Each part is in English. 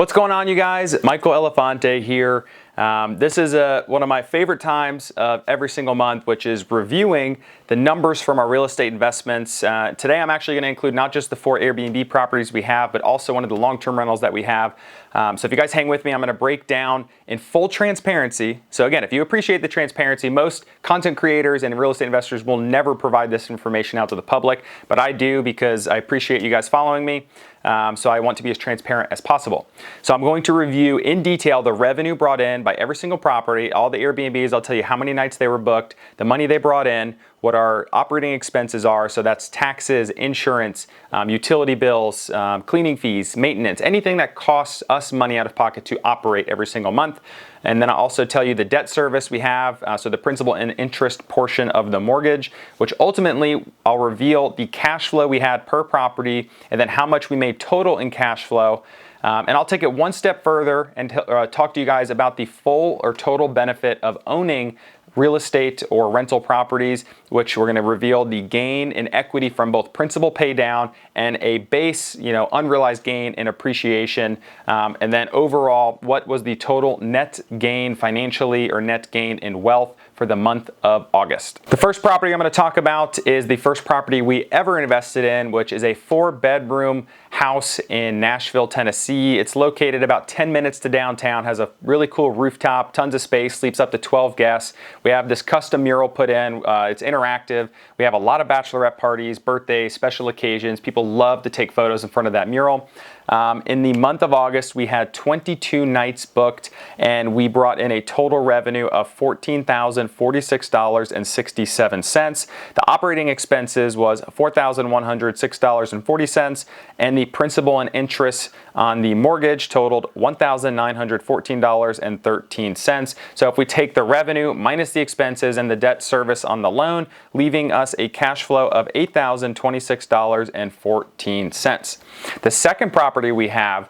What's going on, you guys? Michael Elefante here. This is one of my favorite times of every single month, which is reviewing the numbers from our real estate investments. Today I'm actually going to include not just the 4 Airbnb properties we have, but also one of the long-term rentals that we have. So if you guys hang with me, I'm going to break down in full transparency. So again, if you appreciate the transparency, most content creators and real estate investors will never provide this information out to the public, but I do because I appreciate you guys following me. So I want to be as transparent as possible. So I'm going to review in detail the revenue brought in by every single property, all the Airbnbs. I'll tell you how many nights they were booked, the money they brought in, what our operating expenses are. So that's taxes, insurance, utility bills, cleaning fees, maintenance, anything that costs us money out of pocket to operate every single month. And then I'll also tell you the debt service we have, so the principal and interest portion of the mortgage, which ultimately I'll reveal the cash flow we had per property and then how much we made total in cash flow. And I'll take it one step further and talk to you guys about the full or total benefit of owning real estate or rental properties, which we're going to reveal the gain in equity from both principal pay down and a base, unrealized gain in appreciation. And then overall, what was the total net gain financially or net gain in wealth for the month of August. The first property I'm going to talk about is the first property we ever invested in, which is a 4-bedroom house in Nashville, Tennessee. It's located about 10 minutes to downtown, has a really cool rooftop, tons of space, sleeps up to 12 guests. We have this custom mural put in. It's interactive. We have a lot of bachelorette parties, birthdays, special occasions. People love to take photos in front of that mural. In the month of August, we had 22 nights booked, and we brought in a total revenue of $14,046.67. The operating expenses was $4,106.40, and the principal and interest on the mortgage totaled $1,914.13. So if we take the revenue minus the expenses and the debt service on the loan, leaving us a cash flow of $8,026.14. The second property we have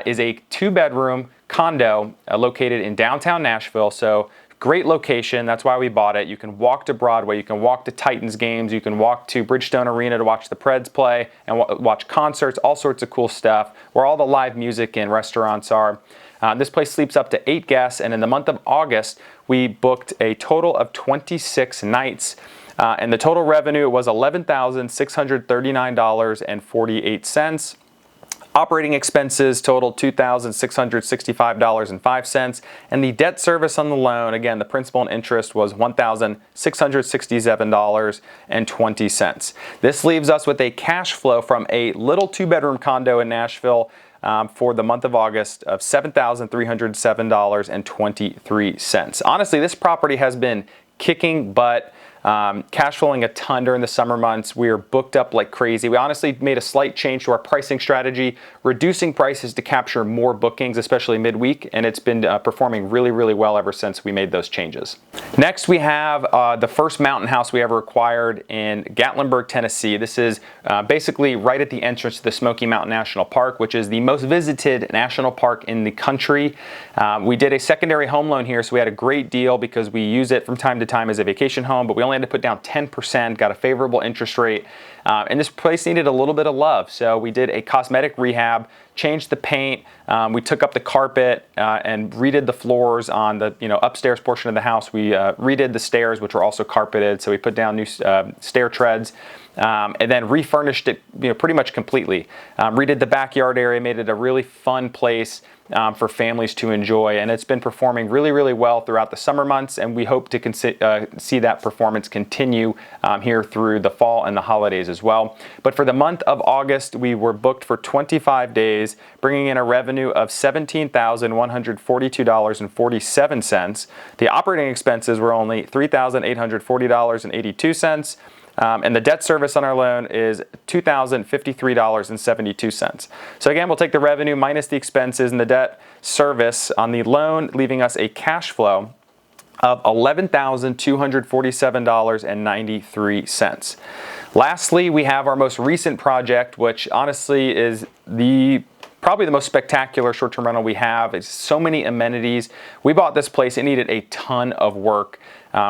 is a 2-bedroom condo located in downtown Nashville. So great location. That's why we bought it. You can walk to Broadway. You can walk to Titans games. You can walk to Bridgestone Arena to watch the Preds play and watch concerts, all sorts of cool stuff, where all the live music and restaurants are. This place sleeps up to 8 guests, and in the month of August, we booked a total of 26 nights. And the total revenue was $11,639.48. Operating expenses totaled $2,665.05, and the debt service on the loan, again, the principal and interest, was $1,667.20. This leaves us with a cash flow from a little 2-bedroom condo in Nashville for the month of August of $7,307.23. Honestly, this property has been kicking butt. Cash flowing a ton during the summer months. We are booked up like crazy. We honestly made a slight change to our pricing strategy, reducing prices to capture more bookings, especially midweek, and it's been performing really, really well ever since we made those changes. Next, we have the first mountain house we ever acquired in Gatlinburg, Tennessee. This is basically right at the entrance to the Smoky Mountain National Park, which is the most visited national park in the country. We did a secondary home loan here, so we had a great deal because we use it from time to time as a vacation home, but we only had to put down 10%, got a favorable interest rate, and this place needed a little bit of love. So we did a cosmetic rehab, changed the paint, we took up the carpet and redid the floors on the upstairs portion of the house. We redid the stairs, which were also carpeted, so we put down new stair treads. And then refurnished it pretty much completely. Redid the backyard area, made it a really fun place for families to enjoy, and it's been performing really, really well throughout the summer months, and we hope to see that performance continue here through the fall and the holidays as well. But for the month of August, we were booked for 25 days, bringing in a revenue of $17,142.47. The operating expenses were only $3,840.82. And the debt service on our loan is $2,053.72. So again, we'll take the revenue minus the expenses and the debt service on the loan, leaving us a cash flow of $11,247.93. Lastly, we have our most recent project, which honestly is probably the most spectacular short-term rental we have. It's so many amenities. We bought this place. It needed a ton of work.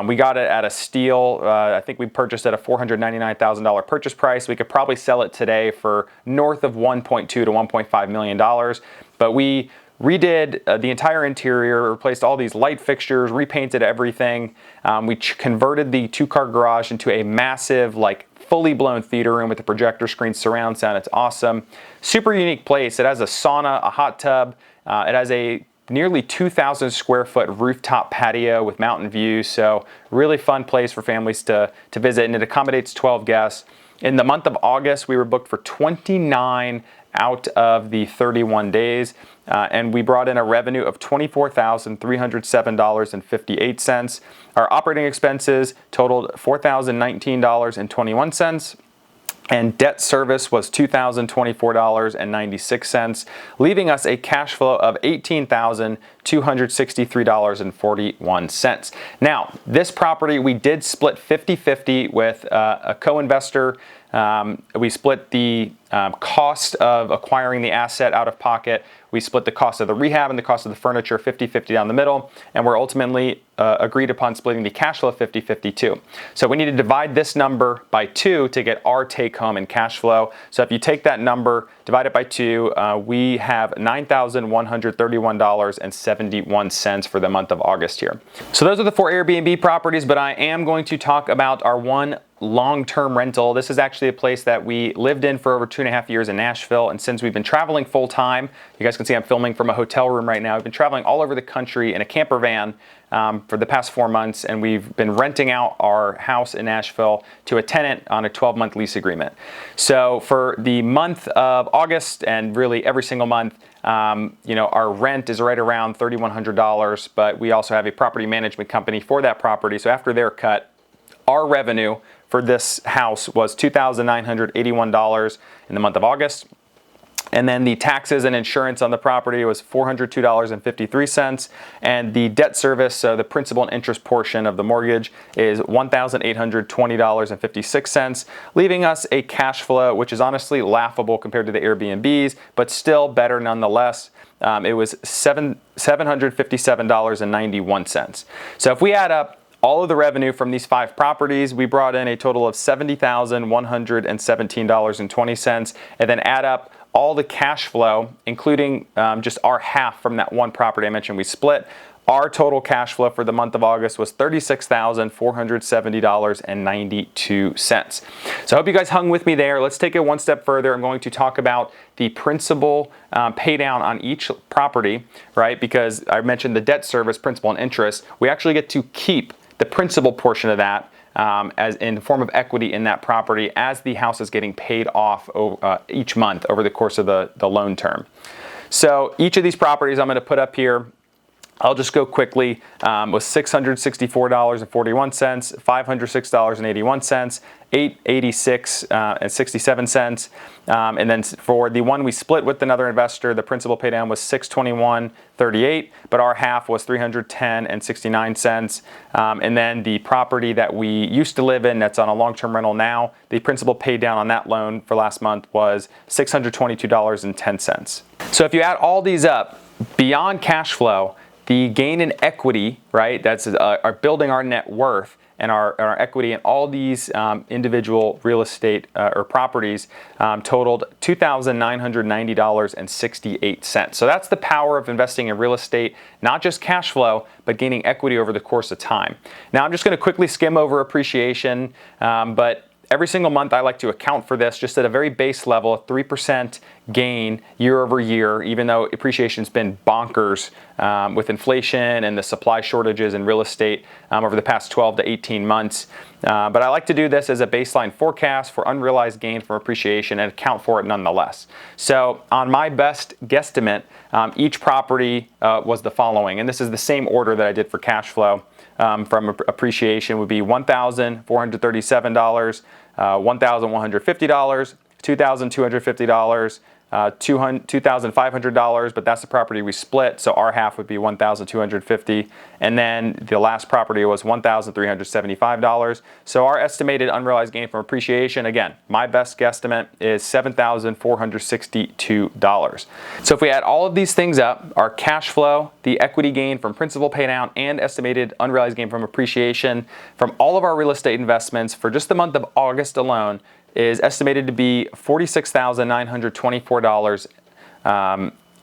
We got it at a steal. I think we purchased at a $499,000 purchase price. We could probably sell it today for north of $1.2 to $1.5 million. but we redid the entire interior, replaced all these light fixtures, repainted everything. We converted the 2-car garage into a massive, like, fully blown theater room with a projector screen, surround sound. It's awesome. Super unique place. It has a sauna, a hot tub. It has a nearly 2,000 square foot rooftop patio with mountain views. So really fun place for families to visit, and it accommodates 12 guests. In the month of August, we were booked for 29 out of the 31 days, and we brought in a revenue of $24,307.58. Our operating expenses totaled $4,019.21. And debt service was $2,024.96, leaving us a cash flow of $18,263.41. Now, this property we did split 50-50 with a co-investor. We split the cost of acquiring the asset out of pocket. We split the cost of the rehab and the cost of the furniture 50-50 down the middle, and we're ultimately agreed upon splitting the cash flow 50-50 too. So we need to divide this number by 2 to get our take home in cash flow. So if you take that number, divide it by 2, we have $9,131.71 for the month of August here. So those are the 4 Airbnb properties, but I am going to talk about our one long-term rental. This is actually a place that we lived in for over 2.5 years in Nashville, and since we've been traveling full-time, you guys can see I'm filming from a hotel room right now. We've been traveling all over the country in a camper van for the past 4 months, and we've been renting out our house in Nashville to a tenant on a 12-month lease agreement. So for the month of August, and really every single month, our rent is right around $3,100, but we also have a property management company for that property. So after their cut, our revenue for this house was $2,981 in the month of August. And then the taxes and insurance on the property was $402.53. And the debt service, so the principal and interest portion of the mortgage, is $1,820.56, leaving us a cash flow, which is honestly laughable compared to the Airbnbs, but still better nonetheless. It was $757.91. So if we add up all of the revenue from these 5 properties, we brought in a total of $70,117.20, and then add up all the cash flow, including just our half from that one property I mentioned we split. Our total cash flow for the month of August was $36,470.92. So I hope you guys hung with me there. Let's take it one step further. I'm going to talk about the principal pay down on each property, right? Because I mentioned the debt service, principal and interest. We actually get to keep the principal portion of that as in the form of equity in that property as the house is getting paid off each month over the course of the loan term. So each of these properties I'm going to put up here, I'll just go quickly, was $664.41, $506.81, $886.67, and then for the one we split with another investor, the principal pay down was $621.38, but our half was $310.69. And then the property that we used to live in that's on a long-term rental now, the principal pay down on that loan for last month was $622.10. So if you add all these up, beyond cash flow, the gain in equity, right, that's our building our net worth and our equity in all these individual real estate or properties totaled $2,990.68. So that's the power of investing in real estate, not just cash flow, but gaining equity over the course of time. Now I'm just going to quickly skim over appreciation, but every single month I like to account for this just at a very base level, a 3% gain year over year, even though appreciation's been bonkers with inflation and the supply shortages in real estate over the past 12 to 18 months. But I like to do this as a baseline forecast for unrealized gain from appreciation and account for it nonetheless. So on my best guesstimate, each property was the following, and this is the same order that I did for cash flow. From appreciation would be $1,437, $1,150, $2,250, $2,500, but that's the property we split, so our half would be $1,250, and then the last property was $1,375. So our estimated unrealized gain from appreciation, again, my best guesstimate is $7,462. So if we add all of these things up, our cash flow, the equity gain from principal paydown, and estimated unrealized gain from appreciation from all of our real estate investments for just the month of August alone, is estimated to be $46,924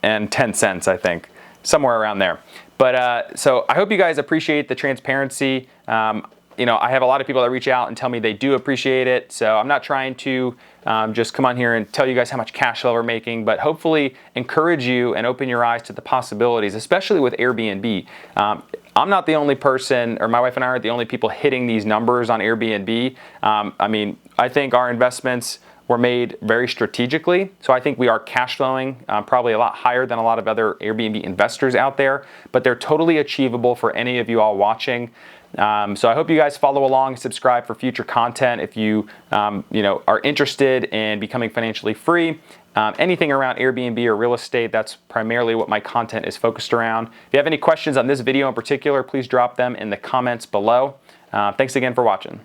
$1.10, I think, somewhere around there. But so I hope you guys appreciate the transparency. You know, I have a lot of people that reach out and tell me they do appreciate it. So I'm not trying to just come on here and tell you guys how much cash flow we're making, but hopefully encourage you and open your eyes to the possibilities, especially with Airbnb. I'm not the only person, or my wife and I aren't the only people hitting these numbers on Airbnb. I mean, I think our investments were made very strategically. So I think we are cash flowing probably a lot higher than a lot of other Airbnb investors out there, but they're totally achievable for any of you all watching. So I hope you guys follow along, subscribe for future content if you, are interested in becoming financially free. Anything around Airbnb or real estate, that's primarily what my content is focused around. If you have any questions on this video in particular, please drop them in the comments below. Thanks again for watching.